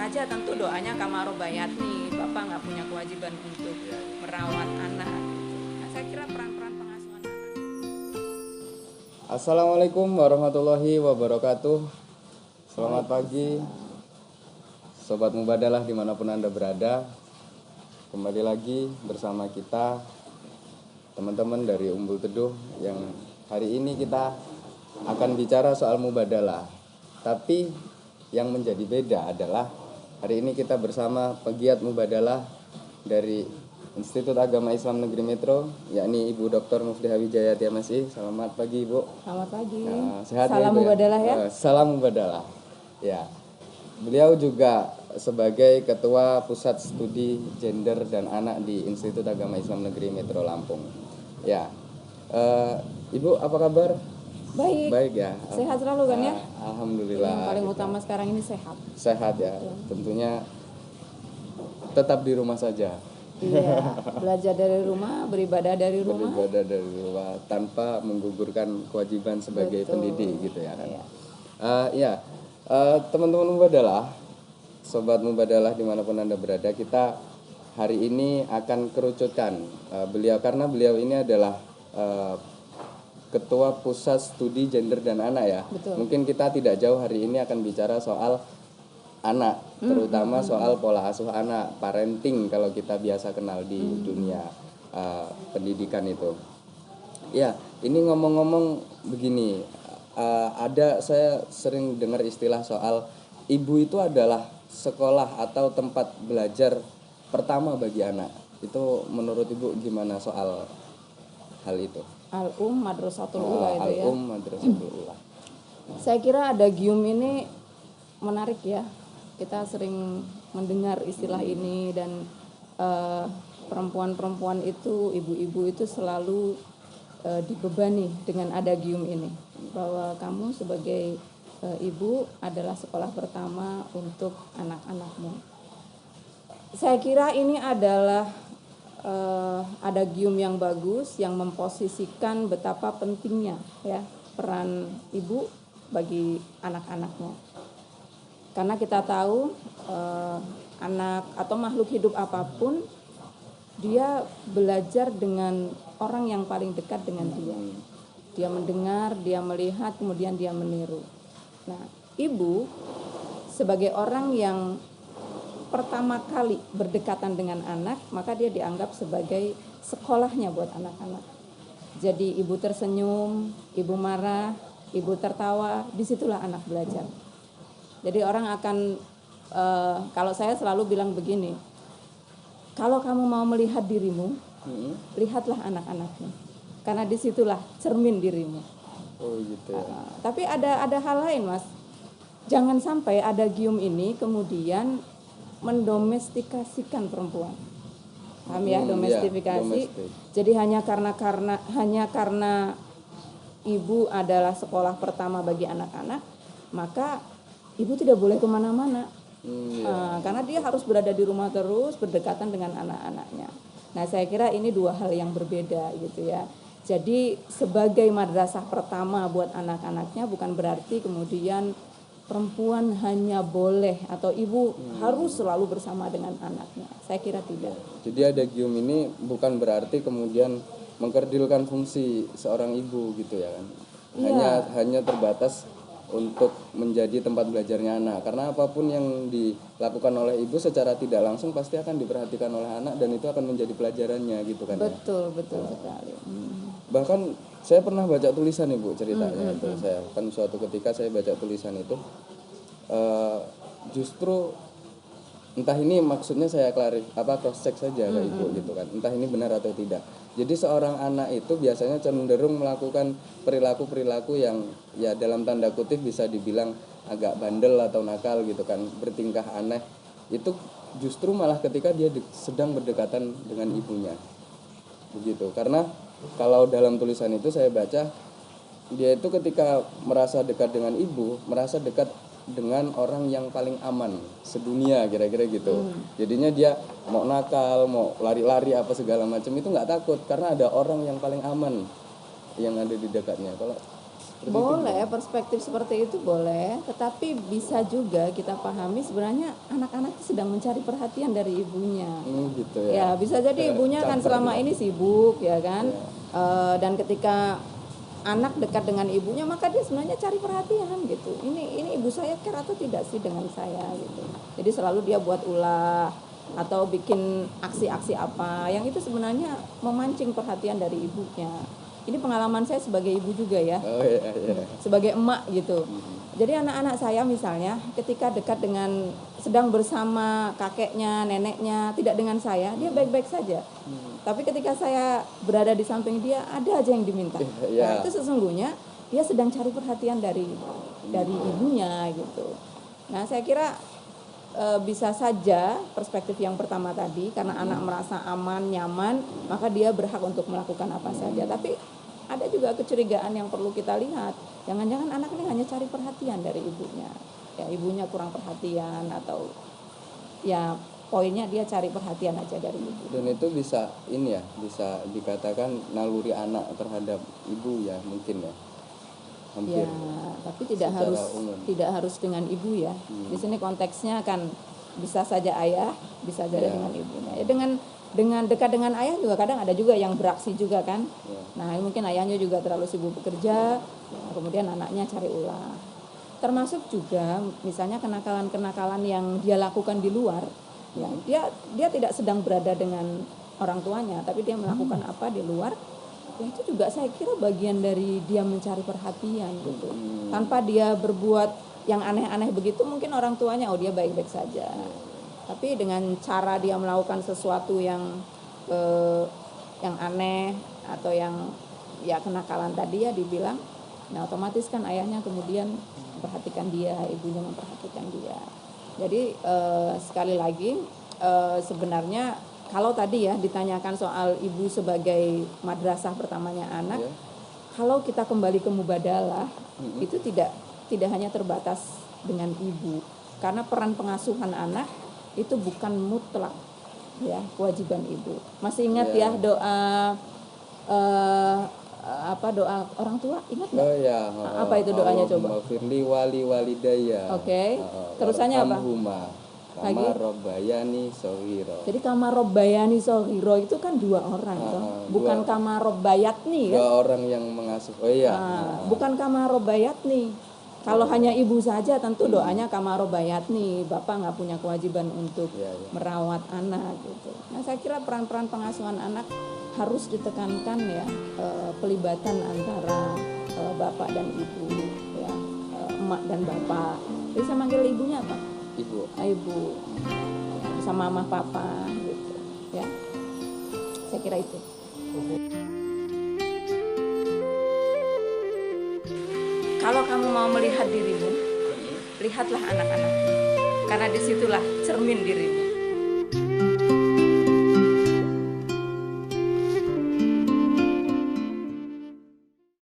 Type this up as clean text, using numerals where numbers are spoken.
saja tentu doanya Kamaru Bayatni, Bapak nggak punya kewajiban untuk merawat anak. Nah, saya kira peran-peran pengasuhan anak. Assalamualaikum warahmatullahi wabarakatuh. Selamat pagi Sobat Mubadalah dimanapun Anda berada. Kembali lagi bersama kita teman-teman dari Umbul Teduh, yang hari ini kita akan bicara soal mubadalah. Tapi yang menjadi beda adalah hari ini kita bersama pegiat mubadalah dari Institut Agama Islam Negeri Metro, yakni Ibu Dr. Mufliha Wijayati MSI. Selamat pagi Ibu. Selamat pagi. Sehat Salam ya, Ibu, mubadalah ya. Salam mubadalah. Ya. Beliau juga sebagai Ketua Pusat Studi Gender dan Anak di Institut Agama Islam Negeri Metro Lampung. Ya. Ibu apa kabar? Baik. Baik ya. Sehat selalu kan ya? Alhamdulillah. Yang paling utama sekarang ini sehat. Sehat ya. Tentunya tetap di rumah saja. Iya, belajar dari rumah, beribadah dari rumah. Beribadah dari rumah tanpa menggugurkan kewajiban sebagai pendidik gitu ya kan. Iya. Teman-teman mubadalah, sobat mubadalah dimanapun Anda berada, kita hari ini akan kerucutkan beliau, karena beliau ini adalah Ketua Pusat Studi Gender dan Anak ya. Betul. Mungkin kita tidak jauh hari ini akan bicara soal anak, terutama soal pola asuh anak, parenting kalau kita biasa kenal di dunia pendidikan itu. Ya, ini ngomong-ngomong begini, saya sering dengar istilah soal ibu itu adalah sekolah atau tempat belajar pertama bagi anak. Itu menurut Ibu gimana soal hal itu? Madrasatul Ula itu ya. Madrasatul Ula. Saya kira ada gium ini menarik ya. Kita sering mendengar istilah ini, dan perempuan-perempuan itu, ibu-ibu itu selalu dibebani dengan ada gium ini, bahwa kamu sebagai ibu adalah sekolah pertama untuk anak-anakmu. Saya kira ini adalah ada gium yang bagus yang memposisikan betapa pentingnya ya peran ibu bagi anak-anaknya. Karena kita tahu anak atau makhluk hidup apapun, dia belajar dengan orang yang paling dekat dengan dia. Dia mendengar, dia melihat, kemudian dia meniru. Nah, ibu sebagai orang yang pertama kali berdekatan dengan anak, maka dia dianggap sebagai sekolahnya buat anak-anak. Jadi ibu tersenyum, ibu marah, ibu tertawa, disitulah anak belajar. Jadi orang akan, kalau saya selalu bilang begini, kalau kamu mau melihat dirimu, lihatlah anak-anakmu, karena disitulah cermin dirimu. Oh gitu ya. Tapi ada hal lain, Mas. Jangan sampai ada gium ini kemudian mendomestikasikan perempuan. Paham ya, domestifikasi. Domestik. Jadi hanya karena ibu adalah sekolah pertama bagi anak-anak, maka ibu tidak boleh kemana-mana, karena dia harus berada di rumah terus, berdekatan dengan anak-anaknya. Nah, saya kira ini dua hal yang berbeda gitu ya. Jadi sebagai madrasah pertama buat anak-anaknya bukan berarti kemudian perempuan hanya boleh atau ibu harus selalu bersama dengan anaknya. Saya kira tidak. Jadi ada gium ini bukan berarti kemudian mengkerdilkan fungsi seorang ibu gitu ya kan. Hanya terbatas untuk menjadi tempat belajarnya anak, karena apapun yang dilakukan oleh ibu secara tidak langsung pasti akan diperhatikan oleh anak, dan itu akan menjadi pelajarannya gitu kan. Betul sekali. Bahkan saya pernah baca tulisan Ibu ceritanya itu. Saya kan suatu ketika saya baca tulisan itu, justru entah ini maksudnya saya cross check saja ke Ibu gitu kan, entah ini benar atau tidak. Jadi seorang anak itu biasanya cenderung melakukan perilaku-perilaku yang ya dalam tanda kutip bisa dibilang agak bandel atau nakal gitu kan, bertingkah aneh. Itu justru malah ketika dia sedang berdekatan dengan ibunya. Begitu. Karena kalau dalam tulisan itu saya baca, dia itu ketika merasa dekat dengan ibu, merasa dekat dengan orang yang paling aman sedunia, kira-kira gitu. Jadinya dia mau nakal, mau lari-lari apa segala macam itu nggak takut, karena ada orang yang paling aman yang ada di dekatnya. Kalau Boleh, perspektif seperti itu boleh, tetapi bisa juga kita pahami sebenarnya anak-anak itu sedang mencari perhatian dari ibunya. Gitu Ya, ya. bisa jadi ibunya kan Caper selama ya. ini sibuk ya kan. Dan ketika anak dekat dengan ibunya maka dia sebenarnya cari perhatian gitu. Ini ibu saya care atau tidak sih dengan saya gitu. Jadi selalu dia buat ulah atau bikin aksi-aksi apa yang itu sebenarnya memancing perhatian dari ibunya. Ini pengalaman saya sebagai ibu juga ya. Oh iya, iya. Sebagai emak gitu. Jadi anak-anak saya misalnya ketika dekat dengan sedang bersama kakeknya, neneknya, tidak dengan saya, dia baik-baik saja. Tapi ketika saya berada di samping dia, ada aja yang diminta. Iya. Nah, itu sesungguhnya dia sedang cari perhatian dari ibunya gitu. Nah, saya kira bisa saja perspektif yang pertama tadi karena anak merasa aman, nyaman, maka dia berhak untuk melakukan apa saja. Tapi ada juga kecurigaan yang perlu kita lihat. Jangan-jangan anak ini hanya cari perhatian dari ibunya. Ya, ibunya kurang perhatian atau ya poinnya dia cari perhatian aja dari ibu. Dan itu bisa ini ya, bisa dikatakan naluri anak terhadap ibu ya mungkin ya. Hampir. Ya, tapi tidak secara harus umum. tidak harus dengan ibu ya. Di sini konteksnya kan bisa saja ayah, bisa saja Ya. dengan ibunya. Ya, dengan dekat dengan ayah juga kadang ada juga yang beraksi juga kan. Ya. Nah, mungkin ayahnya juga terlalu sibuk bekerja, kemudian anaknya cari ulah. Termasuk juga misalnya kenakalan-kenakalan yang dia lakukan di luar. Ya, dia tidak sedang berada dengan orang tuanya, tapi dia melakukan apa di luar. Ya, itu juga saya kira bagian dari dia mencari perhatian gitu. Tanpa dia berbuat yang aneh-aneh begitu, mungkin orang tuanya oh dia baik-baik saja. Tapi dengan cara dia melakukan sesuatu yang aneh atau yang ya kenakalan tadi ya dibilang, nah otomatis kan ayahnya kemudian memperhatikan dia, ibunya memperhatikan dia. Jadi sekali lagi sebenarnya kalau tadi ya ditanyakan soal ibu sebagai madrasah pertamanya anak, kalau kita kembali ke mubadalah itu tidak hanya terbatas dengan ibu, karena peran pengasuhan anak itu bukan mutlak ya kewajiban ibu. Masih ingat ya doa doa orang tua, ingat nggak? Oh ya. Apa itu doanya coba? Firli wali walidayya. Oke. Terusannya apa? Kama robbayani shaghira. Jadi kama robbayani shaghira itu kan dua orang bukan kama robbayatni ya. Dua orang yang mengasuh. Oh iya. Bukan kama robbayatni. Kalau hanya ibu saja tentu doanya kama robbayatni. Bapak nggak punya kewajiban untuk merawat anak gitu. Nah, saya kira peran-peran pengasuhan anak harus ditekankan ya, pelibatan antara bapak dan ibu ya, emak dan bapak. Jadi saya manggil ibunya apa? Ibu sama mama papa gitu ya, saya kira itu. Kalau kamu mau melihat dirimu, lihatlah anak-anak, karena disitulah cermin dirimu.